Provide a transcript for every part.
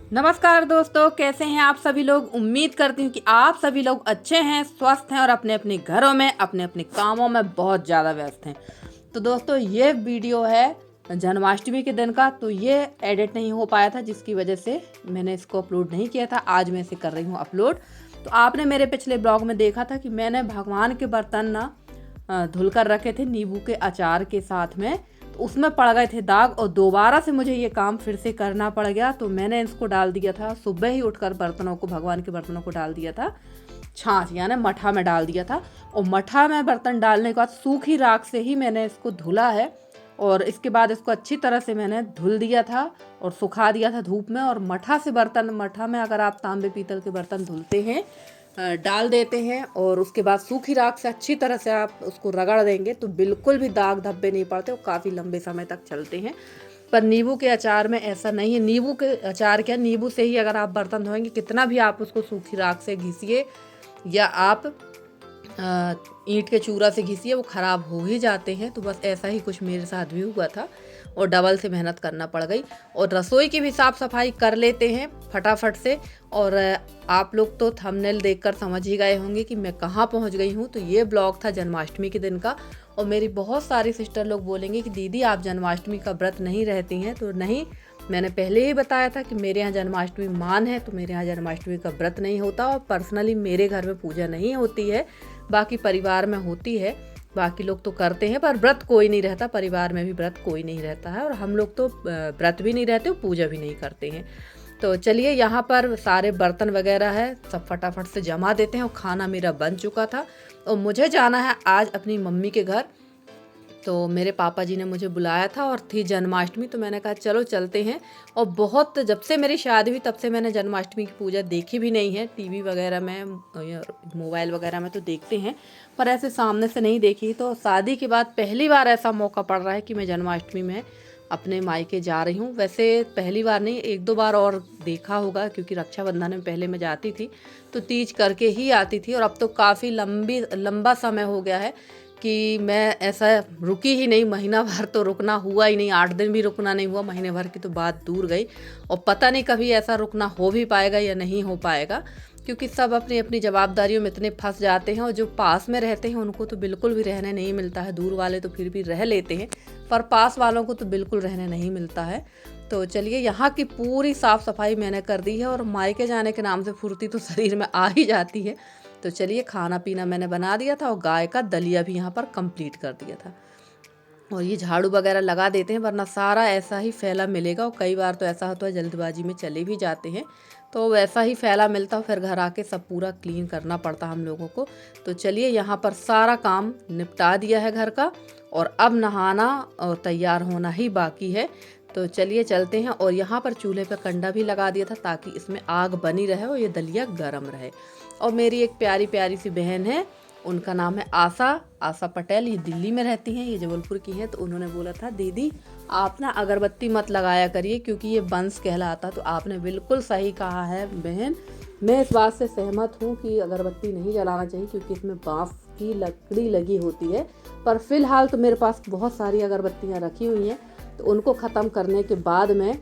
नमस्कार दोस्तों, कैसे हैं आप सभी लोग। उम्मीद करती हूँ कि आप सभी लोग अच्छे हैं, स्वस्थ हैं और अपने अपने घरों में अपने अपने कामों में बहुत ज़्यादा व्यस्त हैं। तो दोस्तों, ये वीडियो है जन्माष्टमी के दिन का, तो ये एडिट नहीं हो पाया था जिसकी वजह से मैंने इसको अपलोड नहीं किया था। आज मैं इसे कर रही हूँ अपलोड। तो आपने मेरे पिछले ब्लॉग में देखा था कि मैंने भगवान के बर्तन ना धुल कर रखे थे नींबू के अचार के साथ में, तो उसमें पड़ गए थे दाग और दोबारा से मुझे ये काम फिर से करना पड़ गया। तो मैंने इसको डाल दिया था सुबह ही उठकर, बर्तनों को, भगवान के बर्तनों को डाल दिया था छाछ यानी मठा में डाल दिया था। और मठा में बर्तन डालने के बाद सूखी राख से ही मैंने इसको धुला है और इसके बाद इसको अच्छी तरह से मैंने धुल दिया था और सुखा दिया था धूप में। और मठा से बर्तन, मठा में अगर आप तांबे पीतल के बर्तन धुलते हैं, डाल देते हैं और उसके बाद सूखी राख से अच्छी तरह से आप उसको रगड़ देंगे तो बिल्कुल भी दाग धब्बे नहीं पड़ते और काफ़ी लंबे समय तक चलते हैं। पर नींबू के अचार में ऐसा नहीं है। नींबू के अचार क्या, नींबू से ही अगर आप बर्तन धोएंगे, कितना भी आप उसको सूखी राख से घिसिए या आप ईंट के चूरा से घिसिए, वो ख़राब हो ही जाते हैं। तो बस ऐसा ही कुछ मेरे साथ भी हुआ था और डबल से मेहनत करना पड़ गई। और रसोई की भी साफ़ सफाई कर लेते हैं फटाफट से। और आप लोग तो थंबनेल देखकर समझ ही गए होंगे कि मैं कहाँ पहुँच गई हूँ। तो ये ब्लॉग था जन्माष्टमी के दिन का। और मेरी बहुत सारी सिस्टर लोग बोलेंगे कि दीदी आप जन्माष्टमी का व्रत नहीं रहती हैं। तो नहीं, मैंने पहले ही बताया था कि मेरे यहाँ जन्माष्टमी मान है, तो मेरे यहाँ जन्माष्टमी का व्रत नहीं होता। और पर्सनली मेरे घर में पूजा नहीं होती है, बाकी परिवार में होती है। बाकी लोग तो करते हैं पर व्रत कोई नहीं रहता, परिवार में भी व्रत कोई नहीं रहता है। और हम लोग तो व्रत भी नहीं रहते और पूजा भी नहीं करते हैं। तो चलिए, यहाँ पर सारे बर्तन वगैरह है, सब फटाफट से जमा देते हैं। और खाना मेरा बन चुका था और मुझे जाना है आज अपनी मम्मी के घर। तो मेरे पापा जी ने मुझे बुलाया था और थी जन्माष्टमी, तो मैंने कहा चलो चलते हैं। और बहुत, जब से मेरी शादी हुई तब से मैंने जन्माष्टमी की पूजा देखी भी नहीं है। टीवी वगैरह में या मोबाइल वगैरह में तो देखते हैं, पर ऐसे सामने से नहीं देखी। तो शादी के बाद पहली बार ऐसा मौका पड़ रहा है कि मैं जन्माष्टमी में अपने मायके जा रही हूँ। वैसे पहली बार नहीं, एक दो बार और देखा होगा, क्योंकि रक्षाबंधन में पहले मैं जाती थी तो तीज करके ही आती थी। और अब तो काफ़ी लंबा समय हो गया है कि मैं ऐसा रुकी ही नहीं। महीना भर तो रुकना हुआ ही नहीं, 8 दिन भी रुकना नहीं हुआ। महीने भर की तो बात दूर गई। और पता नहीं कभी ऐसा रुकना हो भी पाएगा या नहीं हो पाएगा, क्योंकि सब अपनी अपनी जवाबदारियों में इतने फंस जाते हैं। और जो पास में रहते हैं उनको तो बिल्कुल भी रहने नहीं मिलता है। दूर वाले तो फिर भी रह लेते हैं, पर पास वालों को तो बिल्कुल रहने नहीं मिलता है। तो चलिए, यहाँ की पूरी साफ़ सफाई मैंने कर दी है। और मायके जाने के नाम से फुर्ती तो शरीर में आ ही जाती है। तो चलिए, खाना पीना मैंने बना दिया था और गाय का दलिया भी यहाँ पर कंप्लीट कर दिया था। और ये झाड़ू वगैरह लगा देते हैं, वरना सारा ऐसा ही फैला मिलेगा। और कई बार तो ऐसा होता है जल्दबाजी में चले भी जाते हैं तो वैसा ही फैला मिलता, फिर घर आके सब पूरा क्लीन करना पड़ता हम लोगों को। तो चलिए, यहाँ पर सारा काम निपटा दिया है घर का और अब नहाना और तैयार होना ही बाकी है। तो चलिए चलते हैं। और यहाँ पर चूल्हे पर कंडा भी लगा दिया था ताकि इसमें आग बनी रहे और ये दलिया गर्म रहे। और मेरी एक प्यारी प्यारी सी बहन है, उनका नाम है आशा पटेल। ये दिल्ली में रहती हैं, ये जबलपुर की हैं। तो उन्होंने बोला था दीदी आप ना अगरबत्ती मत लगाया करिए क्योंकि ये बंस कहलाता। तो आपने बिल्कुल सही कहा है बहन, मैं इस बात से सहमत हूँ कि अगरबत्ती नहीं जलाना चाहिए क्योंकि इसमें बाँस की लकड़ी लगी होती है। पर फिलहाल तो मेरे पास बहुत सारी अगरबत्तियाँ रखी हुई हैं, तो उनको ख़त्म करने के बाद मैं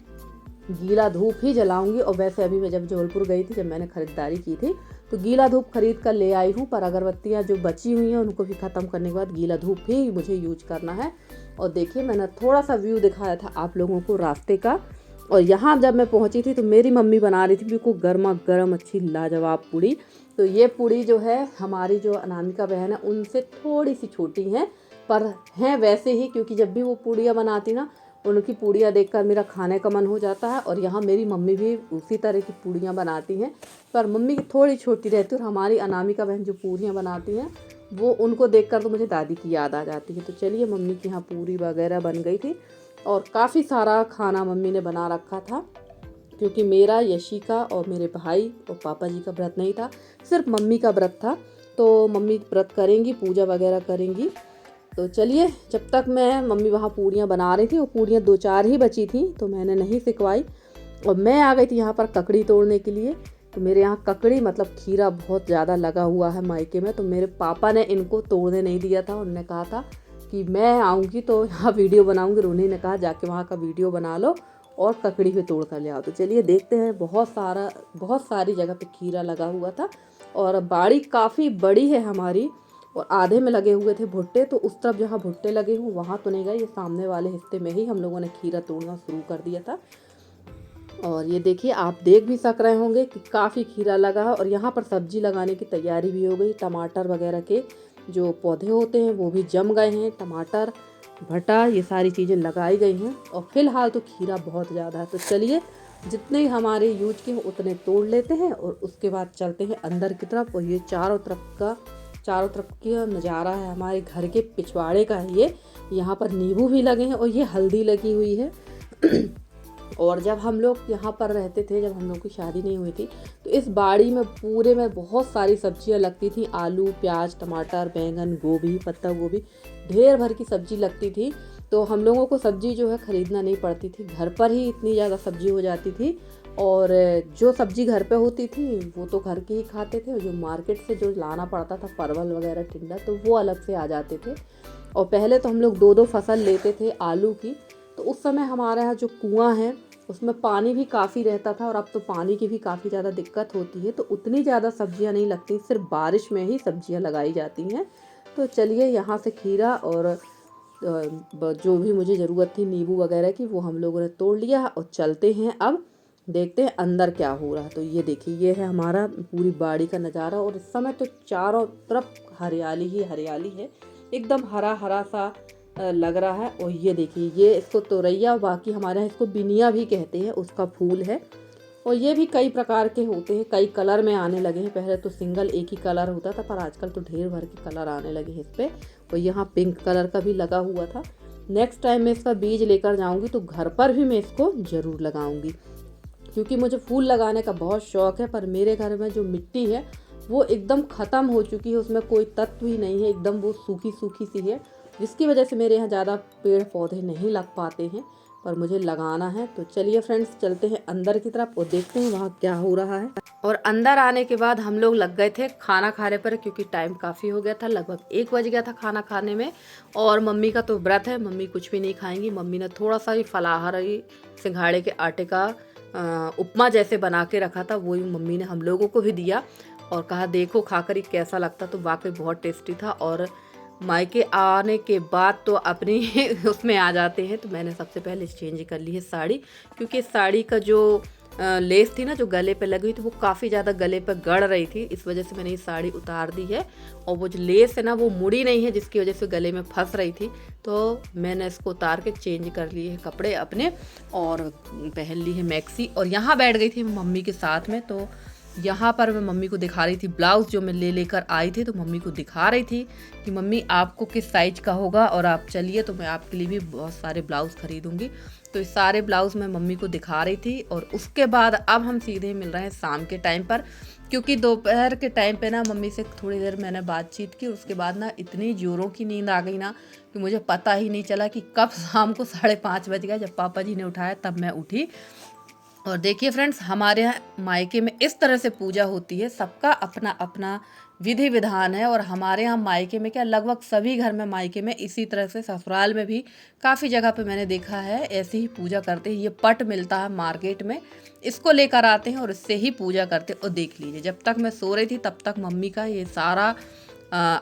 गीला धूप ही जलाऊंगी। और वैसे अभी मैं जब जबलपुर गई थी, जब मैंने ख़रीदारी की थी, तो गीला धूप खरीद कर ले आई हूँ। पर अगरबत्तियाँ जो बची हुई हैं उनको भी ख़त्म करने के बाद गीला धूप ही मुझे यूज करना है। और देखिए, मैंने थोड़ा सा व्यू दिखाया था आप लोगों को रास्ते का। और यहाँ जब मैं पहुँची थी तो मेरी मम्मी बना रही थी बिल्कुल गर्मा गर्म अच्छी लाजवाब पूड़ी। तो ये पूड़ी जो है, हमारी जो अनामिका बहन है उनसे थोड़ी सी छोटी हैं, पर हैं वैसे ही, क्योंकि जब भी वो पूड़ियाँ बनाती ना, उनकी पूड़ियाँ देखकर मेरा खाने का मन हो जाता है। और यहाँ मेरी मम्मी भी उसी तरह की पूड़ियाँ बनाती हैं, पर मम्मी की थोड़ी छोटी रहती है। और हमारी अनामिका बहन जो पूड़ियाँ बनाती हैं, वो उनको देखकर तो मुझे दादी की याद आ जाती है। तो चलिए, मम्मी की यहाँ पूड़ी वगैरह बन गई थी और काफ़ी सारा खाना मम्मी ने बना रखा था, क्योंकि मेरा, यशिका और मेरे भाई और पापा जी का व्रत नहीं था, सिर्फ मम्मी का व्रत था। तो मम्मी व्रत करेंगी, पूजा वगैरह करेंगी। तो चलिए, जब तक मैं, मम्मी वहाँ पूड़ियाँ बना रही थी, वो पूड़ियाँ 2-4 ही बची थी तो मैंने नहीं सिकवाई। और मैं आ गई थी यहाँ पर ककड़ी तोड़ने के लिए। तो मेरे यहाँ ककड़ी मतलब खीरा बहुत ज़्यादा लगा हुआ है मायके में, तो मेरे पापा ने इनको तोड़ने नहीं दिया था। उन्होंने कहा था कि मैं आऊँगी तो यहाँ वीडियो बनाऊँगी। उन्हीं ने कहा जाके वहाँ का वीडियो बना लो और ककड़ी भी तोड़ कर ले आओ। तो चलिए देखते हैं। बहुत सारी जगह पे खीरा लगा हुआ था और बाड़ी काफ़ी बड़ी है हमारी, और आधे में लगे हुए थे भुट्टे। तो उस तरफ जहाँ भुट्टे लगे हों वहाँ तो नहीं गए, ये सामने वाले हिस्से में ही हम लोगों ने खीरा तोड़ना शुरू कर दिया था। और ये देखिए, आप देख भी सक रहे होंगे कि काफ़ी खीरा लगा है। और यहाँ पर सब्जी लगाने की तैयारी भी हो गई। टमाटर वगैरह के जो पौधे होते हैं वो भी जम गए हैं। टमाटर, भटा, ये सारी चीज़ें लगाई गई हैं। और फिलहाल तो खीरा बहुत ज़्यादा है। तो चलिए, जितने हमारे यूज के उतने तोड़ लेते हैं और उसके बाद चलते हैं अंदर की तरफ। और ये चारों तरफ का नज़ारा है हमारे घर के पिछवाड़े का है ये। यहाँ पर नींबू भी लगे हैं और ये हल्दी लगी हुई है। और जब हम लोग यहाँ पर रहते थे, जब हम लोग की शादी नहीं हुई थी, तो इस बाड़ी में पूरे में बहुत सारी सब्जियाँ लगती थी। आलू, प्याज, टमाटर, बैंगन, गोभी, पत्ता गोभी, ढेर भर की सब्जी लगती थी। तो हम लोगों को सब्जी जो है ख़रीदना नहीं पड़ती थी, घर पर ही इतनी ज़्यादा सब्जी हो जाती थी। और जो सब्जी घर पे होती थी वो तो घर की ही खाते थे, और जो मार्केट से जो लाना पड़ता था, परवल वगैरह, टिंडा, तो वो अलग से आ जाते थे। और पहले तो हम लोग 2-2 फसल लेते थे आलू की। तो उस समय हमारे यहाँ जो कुआं है उसमें पानी भी काफ़ी रहता था, और अब तो पानी की भी काफ़ी ज़्यादा दिक्कत होती है। तो उतनी ज़्यादा सब्जियां नहीं लगती, सिर्फ बारिश में ही सब्जियां लगाई जाती हैं। तो चलिए, यहाँ से खीरा और जो भी मुझे ज़रूरत थी नींबू वगैरह की, वो हम लोगों ने तोड़ लिया। और चलते हैं, अब देखते हैं अंदर क्या हो रहा है। तो ये देखिए, ये है हमारा पूरी बाड़ी का नज़ारा। और इस समय तो चारों तरफ हरियाली ही हरियाली है, एकदम हरा हरा सा लग रहा है। और ये देखिए, ये इसको तोरैया, बाकी हमारे यहाँ इसको बिनिया भी कहते हैं, उसका फूल है। और ये भी कई प्रकार के होते हैं, कई कलर में आने लगे हैं। पहले तो सिंगल एक ही कलर होता था, पर आजकल तो ढेर भर के कलर आने लगे हैं इस पर। और यहाँ पिंक कलर का भी लगा हुआ था। नेक्स्ट टाइम मैं इसका बीज लेकर जाऊँगी तो घर पर भी मैं इसको ज़रूर लगाऊँगी, क्योंकि मुझे फूल लगाने का बहुत शौक़ है। पर मेरे घर में जो मिट्टी है वो एकदम ख़त्म हो चुकी है, उसमें कोई तत्व ही नहीं है, एकदम वो सूखी सूखी सी है, जिसकी वजह से मेरे यहाँ ज़्यादा पेड़ पौधे नहीं लग पाते हैं। पर मुझे लगाना है। तो चलिए फ्रेंड्स, चलते हैं अंदर की तरफ और देखते हैं वहाँ क्या हो रहा है। और अंदर आने के बाद हम लोग लग गए थे खाना खाने पर, क्योंकि टाइम काफ़ी हो गया था, लगभग 1 बज गया था खाना खाने में। और मम्मी का तो व्रत है, मम्मी कुछ भी नहीं खाएंगी। मम्मी ने थोड़ा सा ही फलाहारी सिंघाड़े के आटे का उपमा जैसे बना के रखा था, वही मम्मी ने हम लोगों को भी दिया और कहा देखो खाकर कैसा लगता। तो वाकई बहुत टेस्टी था। और मायके आने के बाद तो अपनी उसमें आ जाते हैं। तो मैंने सबसे पहले चेंज कर ली है साड़ी, क्योंकि साड़ी का जो लेस थी ना, जो गले पे लगी हुई थी, वो काफ़ी ज़्यादा गले पे गड़ रही थी। इस वजह से मैंने ये साड़ी उतार दी है। और वो जो लेस है ना, वो मुड़ी नहीं है, जिसकी वजह से गले में फंस रही थी। तो मैंने इसको उतार के चेंज कर लिए है कपड़े अपने, और पहन ली है मैक्सी। और यहाँ बैठ गई थी मम्मी के साथ में। तो यहाँ पर मैं मम्मी को दिखा रही थी ब्लाउज़ जो मैं लेकर आई थी। तो मम्मी को दिखा रही थी कि मम्मी आपको किस साइज का होगा, और आप चलिए तो मैं आपके लिए भी बहुत सारे ब्लाउज़ खरीदूँगी। तो इस सारे ब्लाउज़ मैं मम्मी को दिखा रही थी। और उसके बाद अब हम सीधे मिल रहे हैं शाम के टाइम पर, क्योंकि दोपहर के टाइम पे ना मम्मी से थोड़ी देर मैंने बातचीत की। उसके बाद ना इतनी ज़ोरों की नींद आ गई ना कि मुझे पता ही नहीं चला कि कब शाम को 5:30 बज गया। जब पापा जी ने उठाया तब मैं उठी। और देखिए फ्रेंड्स, हमारे यहाँ मायके में इस तरह से पूजा होती है, सबका अपना अपना विधि विधान है। और हमारे यहाँ मायके में क्या, लगभग सभी घर में मायके में इसी तरह से, ससुराल में भी काफ़ी जगह पे मैंने देखा है ऐसे ही पूजा करते हैं। ये पट मिलता है मार्केट में, इसको लेकर आते हैं और इससे ही पूजा करते हैं। और देख लीजिए, जब तक मैं सो रही थी तब तक मम्मी का ये सारा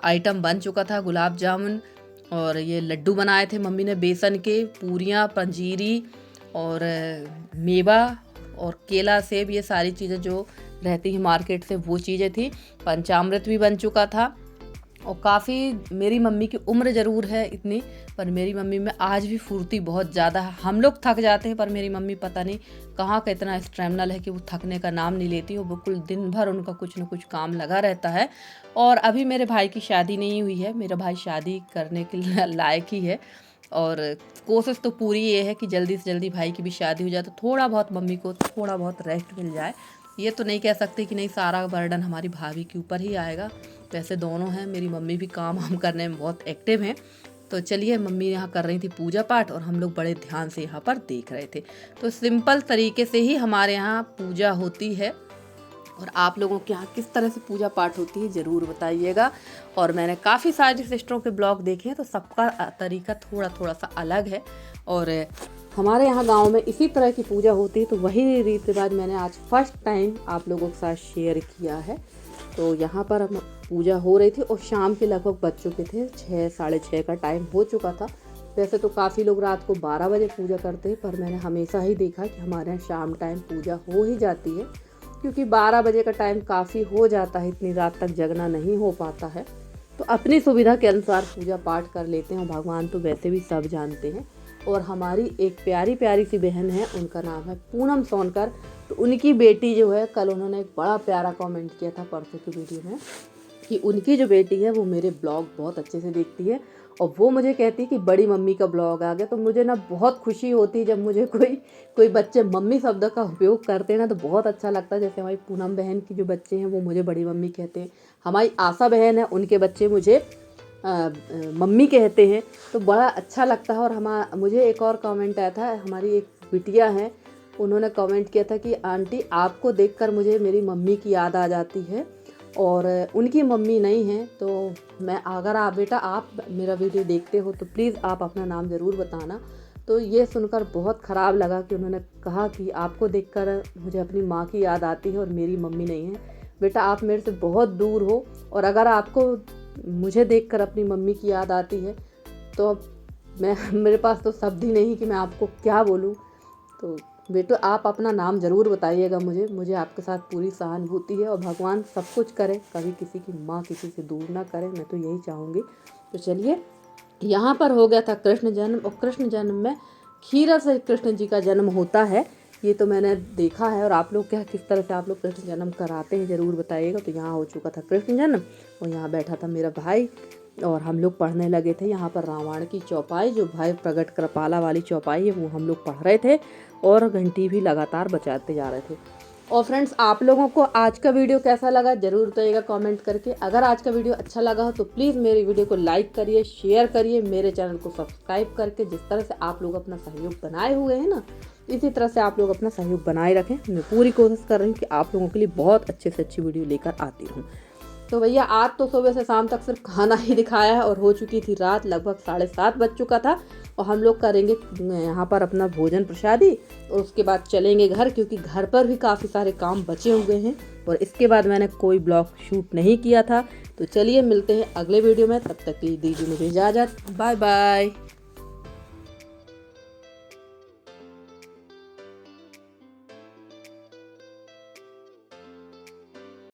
आइटम बन चुका था। गुलाब जामुन और ये लड्डू बनाए थे मम्मी ने बेसन के, पूरियाँ, पंजीरी और मेवा और केला, सेब, ये सारी चीज़ें जो रहती हैं मार्केट से, वो चीज़ें थी। पंचामृत भी बन चुका था। और काफ़ी, मेरी मम्मी की उम्र ज़रूर है इतनी, पर मेरी मम्मी में आज भी फुर्ती बहुत ज़्यादा है। हम लोग थक जाते हैं, पर मेरी मम्मी पता नहीं कहाँ का इतना स्टैमिना है कि वो थकने का नाम नहीं लेती। वो बिल्कुल दिन भर उनका कुछ न कुछ काम लगा रहता है। और अभी मेरे भाई की शादी नहीं हुई है, मेरा भाई शादी करने के लायक ही है। और कोशिश तो पूरी ये है कि जल्दी से जल्दी भाई की भी शादी हो जाए, तो थोड़ा बहुत मम्मी को थोड़ा बहुत रेस्ट मिल जाए। ये तो नहीं कह सकते कि नहीं, सारा बर्डन हमारी भाभी के ऊपर ही आएगा। वैसे दोनों हैं, मेरी मम्मी भी काम वाम करने में बहुत एक्टिव हैं। तो चलिए, मम्मी यहाँ कर रही थी पूजा पाठ और हम लोग बड़े ध्यान से यहाँ पर देख रहे थे। तो सिंपल तरीके से ही हमारे यहाँ पूजा होती है। और आप लोगों के यहाँ किस तरह से पूजा पाठ होती है ज़रूर बताइएगा। और मैंने काफ़ी सारी सिस्टरों के ब्लॉग देखे हैं, तो सबका तरीका थोड़ा थोड़ा सा अलग है। और हमारे यहाँ गांव में इसी तरह की पूजा होती है, तो वही रीति रिवाज मैंने आज फर्स्ट टाइम आप लोगों के साथ शेयर किया है। तो यहाँ पर हम पूजा हो रही थी और शाम के लगभग बज चुके थे 6, साढ़े 6 का टाइम हो चुका था। वैसे तो काफ़ी लोग रात को 12 बजे पूजा करते हैं, पर मैंने हमेशा ही देखा कि हमारे यहाँ शाम टाइम पूजा हो ही जाती है, क्योंकि 12 बजे का टाइम काफ़ी हो जाता है, इतनी रात तक जगना नहीं हो पाता है। तो अपनी सुविधा के अनुसार पूजा पाठ कर लेते हैं। भगवान तो वैसे भी सब जानते हैं। और हमारी एक प्यारी प्यारी सी बहन है, उनका नाम है पूनम सोनकर। तो उनकी बेटी जो है, कल उन्होंने एक बड़ा प्यारा कमेंट किया था परसों की वीडियो में कि उनकी जो बेटी है वो मेरे ब्लॉग बहुत अच्छे से देखती है, और वो मुझे कहती है कि बड़ी मम्मी का ब्लॉग आ गया। तो मुझे ना बहुत खुशी होती है जब मुझे कोई बच्चे मम्मी शब्द का उपयोग करते हैं ना, तो बहुत अच्छा लगता है। जैसे हमारी पूनम बहन की जो बच्चे हैं वो मुझे बड़ी मम्मी कहते हैं, हमारी आशा बहन है उनके बच्चे मुझे मम्मी कहते हैं, तो बड़ा अच्छा लगता है। और मुझे एक और कमेंट आया था, हमारी एक बिटिया है, उन्होंने कमेंट किया था कि आंटी आपको देखकर मुझे मेरी मम्मी की याद आ जाती है, और उनकी मम्मी नहीं है। तो अगर आप बेटा आप मेरा वीडियो देखते हो तो प्लीज़ आप अपना नाम ज़रूर बताना। तो ये सुनकर बहुत ख़राब लगा कि उन्होंने कहा कि आपको देखकर मुझे अपनी माँ की याद आती है और मेरी मम्मी नहीं है। बेटा आप मेरे से बहुत दूर हो, और अगर आपको मुझे देखकर अपनी मम्मी की याद आती है तो मेरे पास तो शब्द ही नहीं कि मैं आपको क्या बोलूँ। तो बेटो आप अपना नाम ज़रूर बताइएगा मुझे आपके साथ पूरी सहानुभूति है, और भगवान सब कुछ करे, कभी किसी की माँ किसी से दूर ना करे, मैं तो यही चाहूँगी। तो चलिए, यहाँ पर हो गया था कृष्ण जन्म, और कृष्ण जन्म में खीरा से कृष्ण जी का जन्म होता है, ये तो मैंने देखा है। और आप लोग किस तरह से आप लोग कृष्ण जन्म कराते हैं ज़रूर बताइएगा। तो यहाँ हो चुका था कृष्ण जन्म, और यहाँ बैठा था मेरा भाई, और हम लोग पढ़ने लगे थे। यहाँ पर रामायण की चौपाई, जो भाई प्रगट कृपाला वाली चौपाई है, वो हम लोग पढ़ रहे थे, और घंटी भी लगातार बजाते जा रहे थे। और फ्रेंड्स, आप लोगों को आज का वीडियो कैसा लगा ज़रूर बताइएगा कमेंट करके। अगर आज का वीडियो अच्छा लगा हो तो प्लीज़ मेरी वीडियो को लाइक करिए, शेयर करिए, मेरे चैनल को सब्सक्राइब करके। जिस तरह से आप लोग अपना सहयोग बनाए हुए हैं ना, इसी तरह से आप लोग अपना सहयोग बनाए रखें। मैं पूरी कोशिश कर रही हूँ कि आप लोगों के लिए बहुत अच्छे से अच्छी वीडियो लेकर आती रहूँ। तो भैया आज तो सुबह से शाम तक सिर्फ खाना ही दिखाया है, और हो चुकी थी रात, लगभग 7:30 बज चुका था। और हम लोग करेंगे यहाँ पर अपना भोजन प्रसादी, और उसके बाद चलेंगे घर, क्योंकि घर पर भी काफ़ी सारे काम बचे हुए हैं, और इसके बाद मैंने कोई ब्लॉग शूट नहीं किया था। तो चलिए मिलते हैं अगले वीडियो में, तब तक के लिए दीजिए मुझे इजाज़त, बाय बाय।